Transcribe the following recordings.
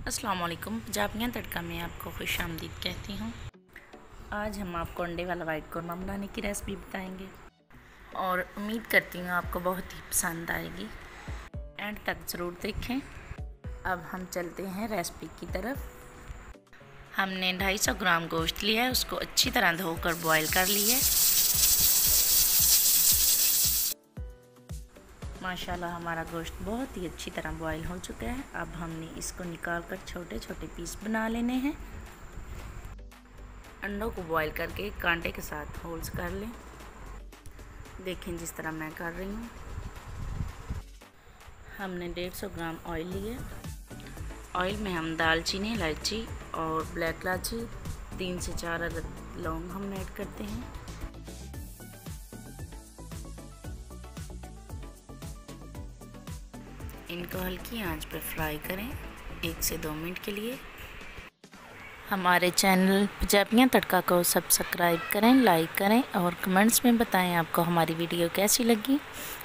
अस्सलाम वालेकुम। पंजाबियाँ तड़का में आपको खुश आमदीद कहती हूँ। आज हम आपको अंडे वाला वाइट कौरमा बनाने की रेसिपी बताएंगे और उम्मीद करती हूँ आपको बहुत ही पसंद आएगी। एंड तक ज़रूर देखें। अब हम चलते हैं रेसिपी की तरफ। हमने 250 ग्राम गोश्त लिया है, उसको अच्छी तरह धोकर बॉयल कर लिया है। माशाल्लाह हमारा गोश्त बहुत ही अच्छी तरह बॉयल हो चुका है। अब हमने इसको निकाल कर छोटे छोटे पीस बना लेने हैं। अंडों को बॉयल करके कांटे के साथ होल्स कर लें। देखें जिस तरह मैं कर रही हूँ। हमने 150 ग्राम ऑयल लिए। ऑयल में हम दालचीनी, इलायची और ब्लैक इलायची 3 से 4 अदद लौंग हम ऐड करते हैं। इनको हल्की आंच पर फ्राई करें 1 से 2 मिनट के लिए। हमारे चैनल पंजाबियाँ तड़का को सब्सक्राइब करें, लाइक करें और कमेंट्स में बताएं आपको हमारी वीडियो कैसी लगी।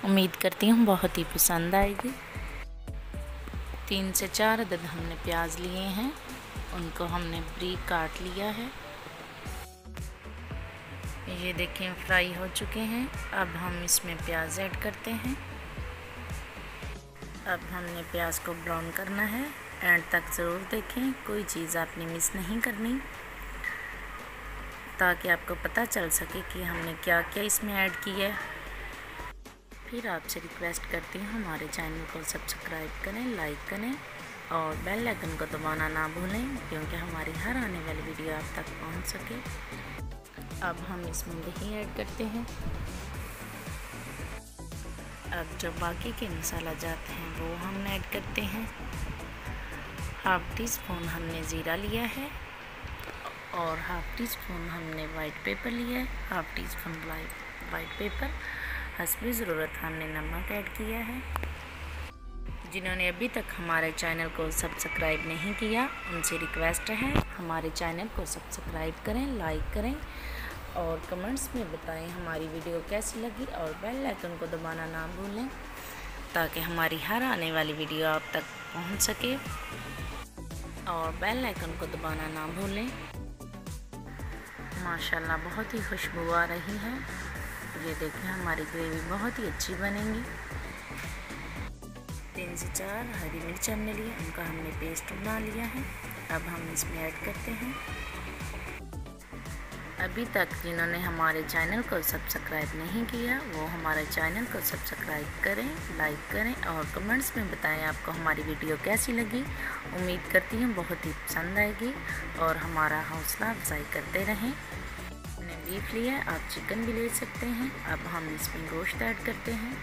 उम्मीद करती हूँ बहुत ही पसंद आएगी। 3 से 4 अदद हमने प्याज लिए हैं, उनको हमने बारीक काट लिया है। ये देखें फ्राई हो चुके हैं। अब हम इसमें प्याज ऐड करते हैं। अब हमने प्याज को ब्राउन करना है। एंड तक ज़रूर देखें, कोई चीज़ आपने मिस नहीं करनी, ताकि आपको पता चल सके कि हमने क्या क्या इसमें ऐड किया है। फिर आपसे रिक्वेस्ट करती हूँ हमारे चैनल को सब्सक्राइब करें, लाइक करें और बेल आइकन को दबाना ना भूलें, क्योंकि हमारी हर आने वाली वीडियो आप तक पहुँच सके। अब हम इसमें दही ऐड करते हैं। अब जो बाकी के मसाला जाते हैं वो हम ऐड करते हैं। 1/2 टीस्पून हमने ज़ीरा लिया है और 1/2 टीस्पून हमने वाइट पेपर लिया है। 1/2 टीस्पून वाइट पेपर। हस्बे ज़रूरत हमने नमक ऐड किया है। जिन्होंने अभी तक हमारे चैनल को सब्सक्राइब नहीं किया, उनसे रिक्वेस्ट है हमारे चैनल को सब्सक्राइब करें, लाइक करें और कमेंट्स में बताएं हमारी वीडियो कैसी लगी और बेल आइकन को दबाना ना भूलें, ताकि हमारी हर आने वाली वीडियो आप तक पहुंच सके। और बेल आइकन को दबाना ना भूलें। माशाल्लाह बहुत ही खुशबू आ रही है। ये देखें हमारी ग्रेवी बहुत ही अच्छी बनेगी। 3 से 4 हरी मिर्च हमने लिए, उनका हमने पेस्ट बना लिया है। अब हम इसमें ऐड करते हैं। अभी तक जिन्होंने हमारे चैनल को सब्सक्राइब नहीं किया, वो हमारे चैनल को सब्सक्राइब करें, लाइक करें और कमेंट्स में बताएं आपको हमारी वीडियो कैसी लगी। उम्मीद करती हूँ बहुत ही पसंद आएगी और हमारा हौसला अफजाई करते रहें। हमने बीफ लिया, आप चिकन भी ले सकते हैं। अब हम इसमें गोश्त ऐड करते हैं।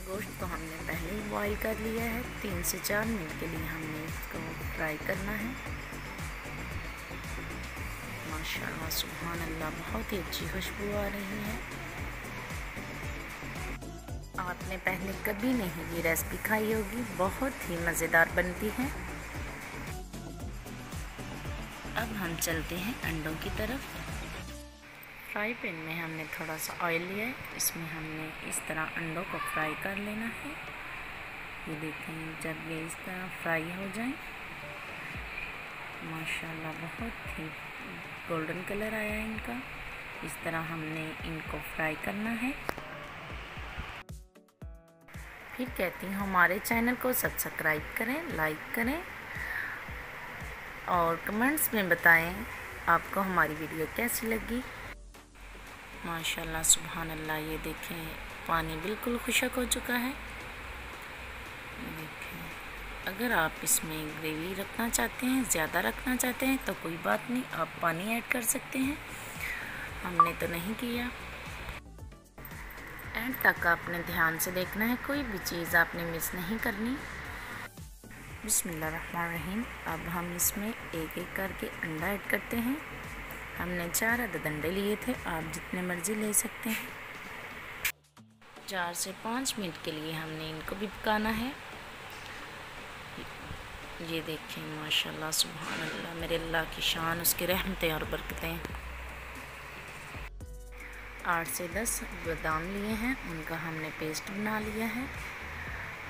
गोश्त को हमने पहले ही बॉयल कर लिया है। 3 से 4 मिनट के लिए हमने इसको फ्राई करना है। माशाल्लाह सुभान अल्लाह बहुत ही अच्छी खुशबू आ रही है। आपने पहले कभी नहीं ये रेसिपी खाई होगी, बहुत ही मज़ेदार बनती है। अब हम चलते हैं अंडों की तरफ। फ्राई पैन में हमने थोड़ा सा ऑयल लिया है, इसमें हमने इस तरह अंडों को फ्राई कर लेना है। ये देखें जब ये इस तरह फ्राई हो जाए, माशाल्लाह बहुत ही गोल्डन कलर आया है इनका। इस तरह हमने इनको फ्राई करना है। फिर कहती हूँ हमारे चैनल को सब्सक्राइब करें, लाइक करें और कमेंट्स में बताएं आपको हमारी वीडियो कैसी लगी। माशाल्लाह सुभान अल्लाह। ये देखें पानी बिल्कुल खुश्क हो चुका है। देखें अगर आप इसमें ग्रेवी रखना चाहते हैं, ज़्यादा रखना चाहते हैं तो कोई बात नहीं, आप पानी ऐड कर सकते हैं। हमने तो नहीं किया। एंड तक आपने ध्यान से देखना है, कोई भी चीज़ आपने मिस नहीं करनी। बिस्मिल्लाहिर्रहमानिर्रहीम। अब हम इसमें एक एक करके अंडा ऐड करते हैं। हमने 4 अदद अंडे लिए थे, आप जितने मर्ज़ी ले सकते हैं। 4 से 5 मिनट के लिए हमने इनको भी पकाना है। ये देखें माशाल्लाह सुभान अल्लाह, मेरे अल्लाह की शान, उसकी रहमतें और बरकतें। 8 से 10 बादाम लिए हैं, उनका हमने पेस्ट बना लिया है।